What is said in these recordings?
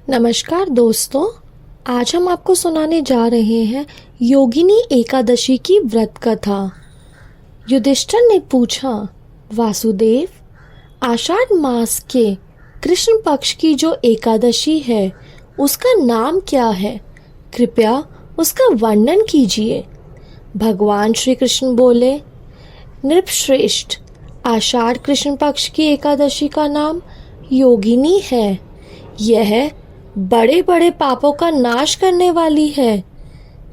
नमस्कार दोस्तों। आज हम आपको सुनाने जा रहे हैं योगिनी एकादशी की व्रत कथा। युधिष्ठिर ने पूछा, वासुदेव, आषाढ़ मास के कृष्ण पक्ष की जो एकादशी है उसका नाम क्या है? कृपया उसका वर्णन कीजिए। भगवान श्री कृष्ण बोले, नृपश्रेष्ठ, आषाढ़ कृष्ण पक्ष की एकादशी का नाम योगिनी है। यह बड़े बड़े पापों का नाश करने वाली है।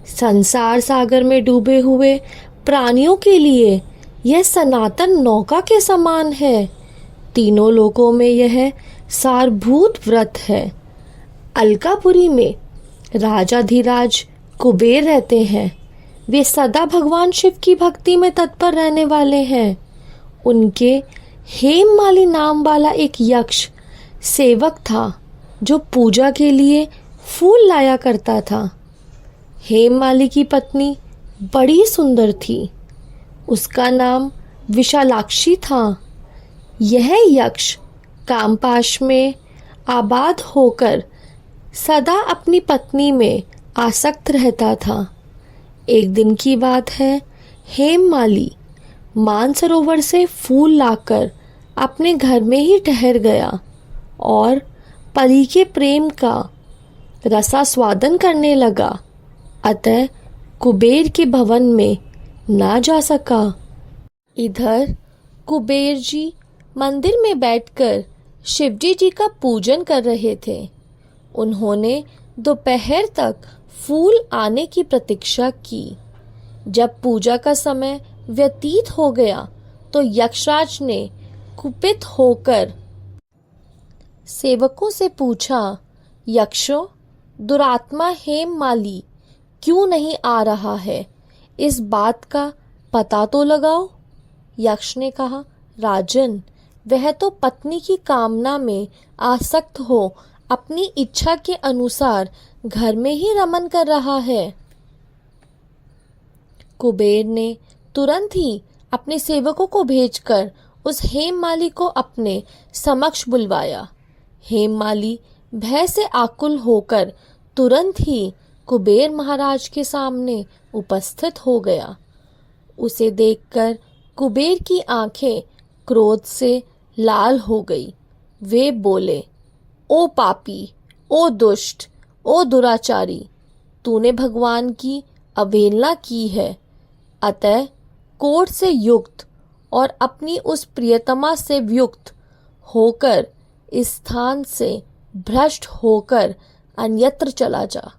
संसार सागर में डूबे हुए प्राणियों के लिए यह सनातन नौका के समान है। तीनों लोकों में यह सारभूत व्रत है। अलकापुरी में राजाधिराज कुबेर रहते हैं। वे सदा भगवान शिव की भक्ति में तत्पर रहने वाले हैं। उनके हेममाली नाम वाला एक यक्ष सेवक था जो पूजा के लिए फूल लाया करता था। हेममाली की पत्नी बड़ी सुंदर थी। उसका नाम विशालाक्षी था। यह यक्ष कामपाश में आबाद होकर सदा अपनी पत्नी में आसक्त रहता था। एक दिन की बात है, हेममाली मानसरोवर से फूल लाकर अपने घर में ही ठहर गया और पति के प्रेम का रसास्वादन करने लगा। अतः कुबेर के भवन में ना जा सका। इधर कुबेर जी मंदिर में बैठकर शिवजी जी का पूजन कर रहे थे। उन्होंने दोपहर तक फूल आने की प्रतीक्षा की। जब पूजा का समय व्यतीत हो गया तो यक्षराज ने कुपित होकर सेवकों से पूछा, यक्षों, दुरात्मा हेममाली क्यों नहीं आ रहा है? इस बात का पता तो लगाओ। यक्ष ने कहा, राजन, वह तो पत्नी की कामना में आसक्त हो अपनी इच्छा के अनुसार घर में ही रमन कर रहा है। कुबेर ने तुरंत ही अपने सेवकों को भेजकर उस हेममाली को अपने समक्ष बुलवाया। हेममाली भय से आकुल होकर तुरंत ही कुबेर महाराज के सामने उपस्थित हो गया। उसे देखकर कुबेर की आंखें क्रोध से लाल हो गई। वे बोले, ओ पापी, ओ दुष्ट, ओ दुराचारी, तूने भगवान की अवहेलना की है। अतः कोढ़ से युक्त और अपनी उस प्रियतमा से युक्त होकर इस स्थान से भ्रष्ट होकर अन्यत्र चला जा।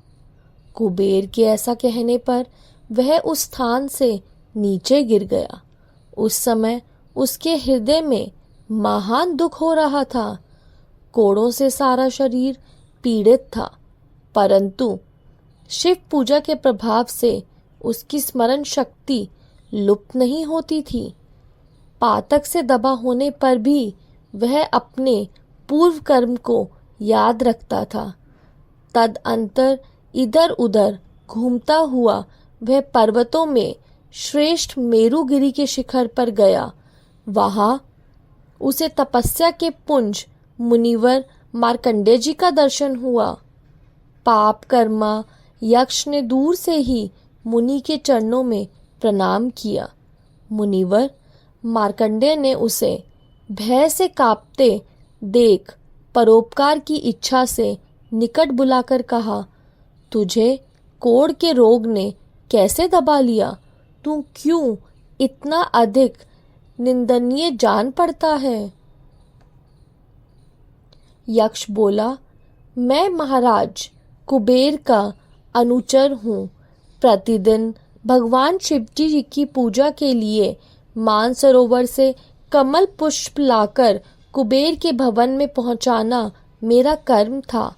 कुबेर के ऐसा कहने पर वह उस स्थान से नीचे गिर गया। उस समय उसके हृदय में महान दुख हो रहा था। कोड़ों से सारा शरीर पीड़ित था, परंतु शिव पूजा के प्रभाव से उसकी स्मरण शक्ति लुप्त नहीं होती थी। पातक से दबा होने पर भी वह अपने पूर्व कर्म को याद रखता था। तदअंतर इधर उधर घूमता हुआ वह पर्वतों में श्रेष्ठ मेरुगिरी के शिखर पर गया। वहां उसे तपस्या के पुंज मुनिवर मार्कंडेय जी का दर्शन हुआ। पाप कर्मा यक्ष ने दूर से ही मुनि के चरणों में प्रणाम किया। मुनिवर मार्कंडेय ने उसे भय से कांपते देख परोपकार की इच्छा से निकट बुलाकर कहा, तुझे कोढ़ के रोग ने कैसे दबा लिया? तू क्यों इतना अधिक निंदनीय जान पड़ता है? यक्ष बोला, मैं महाराज कुबेर का अनुचर हूँ। प्रतिदिन भगवान शिवजी जी की पूजा के लिए मानसरोवर से कमल पुष्प लाकर कुबेर के भवन में पहुंचाना मेरा कर्म था।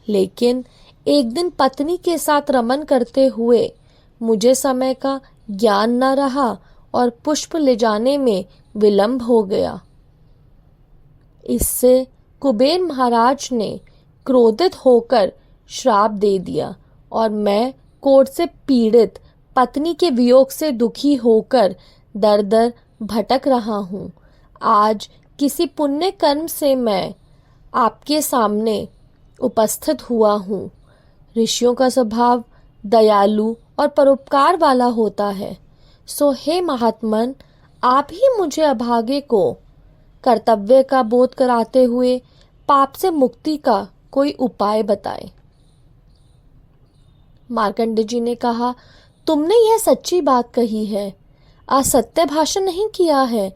लेकिन एक दिन पत्नी के साथ रमन करते हुए मुझे समय का ज्ञान न रहा और पुष्प ले जाने में विलंब हो गया। इससे कुबेर महाराज ने क्रोधित होकर श्राप दे दिया और मैं कोढ़ से पीड़ित पत्नी के वियोग से दुखी होकर दर दर भटक रहा हूँ। आज किसी पुण्य कर्म से मैं आपके सामने उपस्थित हुआ हूँ। ऋषियों का स्वभाव दयालु और परोपकार वाला होता है। सो हे महात्मन, आप ही मुझे अभागे को कर्तव्य का बोध कराते हुए पाप से मुक्ति का कोई उपाय बताएं। मार्कंडेय जी ने कहा, तुमने यह सच्ची बात कही है, असत्य भाषण नहीं किया है,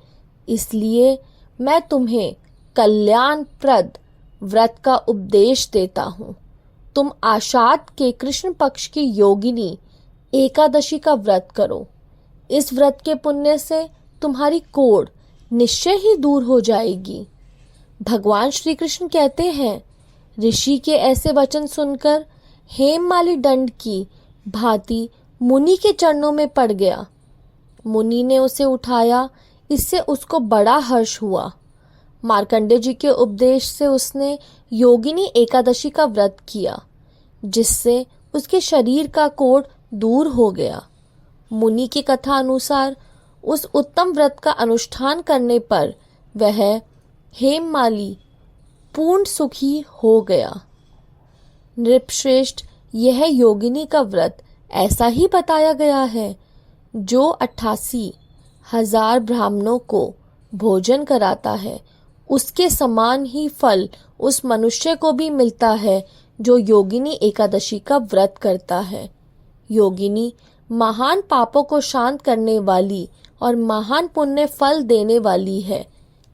इसलिए मैं तुम्हें कल्याणप्रद व्रत का उपदेश देता हूँ। तुम आषाढ़ के कृष्ण पक्ष की योगिनी एकादशी का व्रत करो। इस व्रत के पुण्य से तुम्हारी कोढ़ निश्चय ही दूर हो जाएगी। भगवान श्री कृष्ण कहते हैं, ऋषि के ऐसे वचन सुनकर हेममाली दंड की भांति मुनि के चरणों में पड़ गया। मुनि ने उसे उठाया, इससे उसको बड़ा हर्ष हुआ। मार्कंडेय जी के उपदेश से उसने योगिनी एकादशी का व्रत किया, जिससे उसके शरीर का कोढ़ दूर हो गया। मुनि की कथा अनुसार उस उत्तम व्रत का अनुष्ठान करने पर वह हेममाली पूर्ण सुखी हो गया। नृपश्रेष्ठ, यह योगिनी का व्रत ऐसा ही बताया गया है, जो 88,000 ब्राह्मणों को भोजन कराता है, उसके समान ही फल उस मनुष्य को भी मिलता है जो योगिनी एकादशी का व्रत करता है। योगिनी महान पापों को शांत करने वाली और महान पुण्य फल देने वाली है।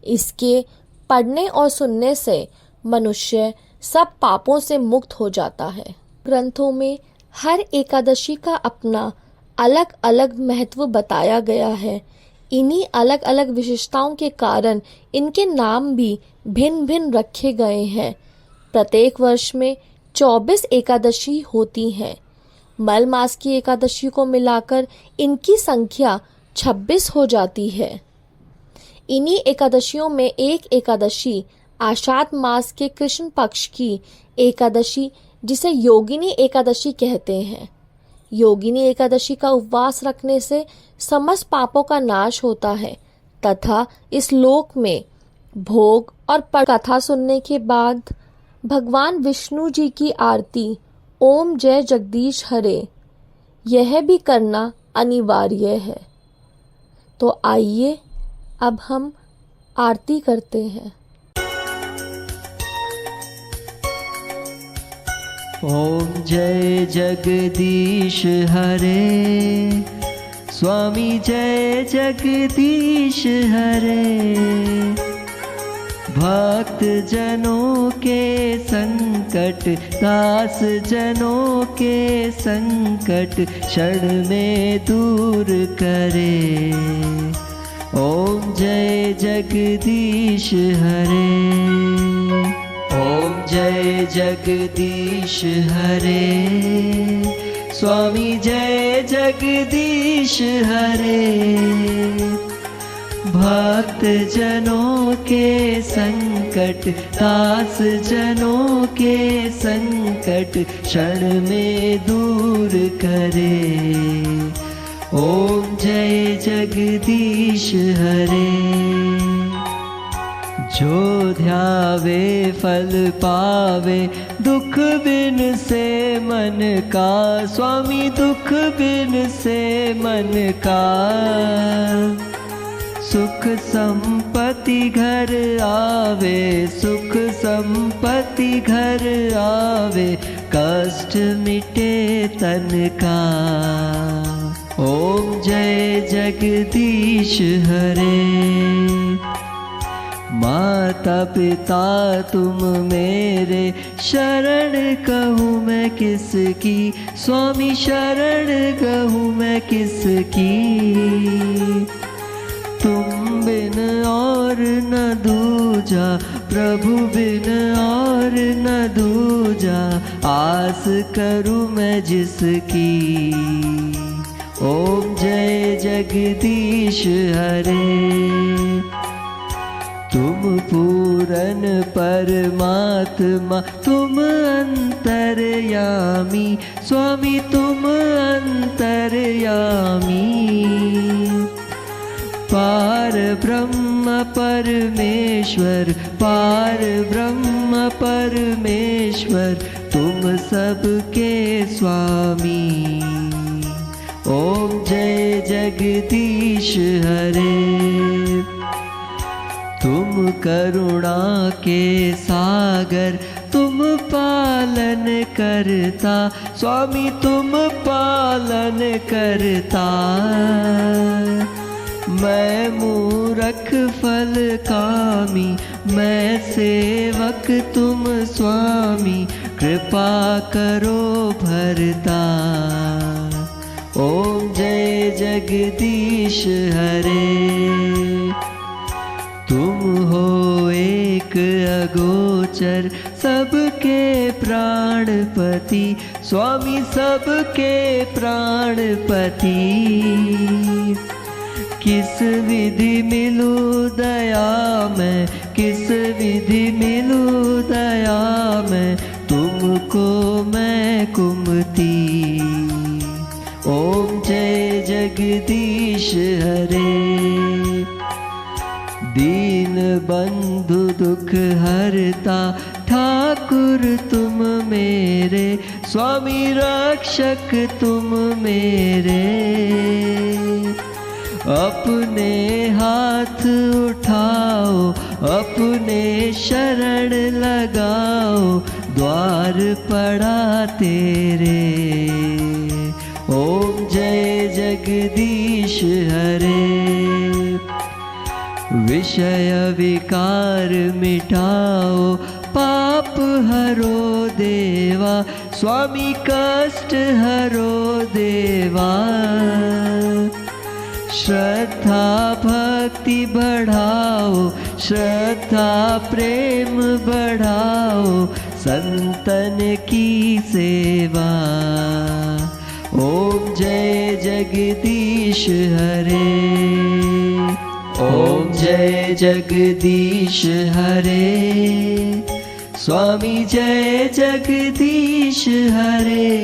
इसके पढ़ने और सुनने से मनुष्य सब पापों से मुक्त हो जाता है। ग्रंथों में हर एकादशी का अपना अलग अलग महत्व बताया गया है। इन्हीं अलग अलग विशेषताओं के कारण इनके नाम भी भिन्न भिन्न रखे गए हैं। प्रत्येक वर्ष में 24 एकादशी होती हैं। मल मास की एकादशी को मिलाकर इनकी संख्या 26 हो जाती है। इन्हीं एकादशियों में एक एकादशी आषाढ़ मास के कृष्ण पक्ष की एकादशी, जिसे योगिनी एकादशी कहते हैं। योगिनी एकादशी का उपवास रखने से समस्त पापों का नाश होता है तथा इस लोक में भोग और कथा सुनने के बाद भगवान विष्णु जी की आरती ओम जय जगदीश हरे, यह भी करना अनिवार्य है। तो आइए अब हम आरती करते हैं। ओम जय जगदीश हरे, स्वामी जय जगदीश हरे। भक्त जनों के संकट, दास जनों के संकट क्षण में दूर करे। ओम जय जगदीश हरे, ओम जय जगदीश हरे, स्वामी जय जगदीश हरे। भक्त जनों के संकट, दास जनों के संकट क्षण में दूर करे। ओम जय जगदीश हरे। जो ध्यावे फल पावे, दुख बिन से मन का, स्वामी दुख बिन से मन का। सुख संपत्ति घर आवे, सुख संपत्ति घर आवे, कष्ट मिटे तन का। ओम जय जगदीश हरे। माता पिता तुम मेरे, शरण कहूँ मैं किसकी, स्वामी शरण कहूँ मैं किसकी। तुम बिन और न दूजा, प्रभु बिन और न दूजा, आस करूँ मैं जिसकी। ओम जय जगदीश हरे। तुम पूरन परमात्मा, तुम अंतर्यामी, स्वामी तुम अंतर्यामी। पार ब्रह्म परमेश्वर, पार ब्रह्म परमेश्वर, तुम सबके स्वामी। ओम जय जगदीश हरे। तुम करुणा के सागर, तुम पालन करता स्वामी, तुम पालन करता। मैं मूरख फल कामी, मैं सेवक तुम स्वामी, कृपा करो भरता। ओम जय जगदीश हरे। तुम हो एक अगोचर, सबके प्राणपति स्वामी, सबके प्राणपति। किस विधि मिलूं दया मैं, किस विधि मिलूं दया मैं, तुमको मैं कुमती। ओम जय जगदीश हरे। दीन बंधु दुख हरता ठाकुर तुम मेरे, स्वामी रक्षक तुम मेरे। अपने हाथ उठाओ, अपने शरण लगाओ, द्वार पड़ा तेरे। ओम जय जगदीश हरे। विषय विकार मिटाओ, पाप हरो देवा, स्वामी कष्ट हरो देवा। श्रद्धा भक्ति बढ़ाओ, श्रद्धा प्रेम बढ़ाओ, संतन की सेवा। ओम जय जगदीश हरे। ओम जय जगदीश हरे। स्वामी जय जगदीश हरे।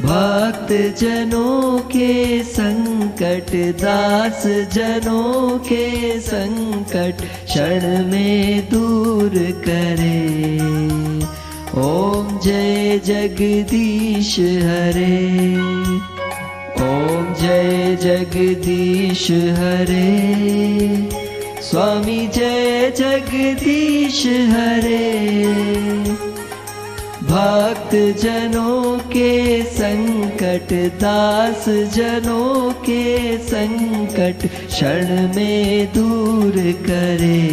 भक्त जनों के संकट, दास जनों के संकट, क्षण में दूर करे। ओम जय जगदीश हरे। ओम जय जगदीश हरे। स्वामी जय जगदीश हरे। भक्त जनों के संकट, दास जनों के संकट, क्षण में दूर करे।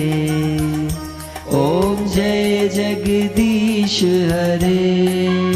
ओम जय जगदीश हरे।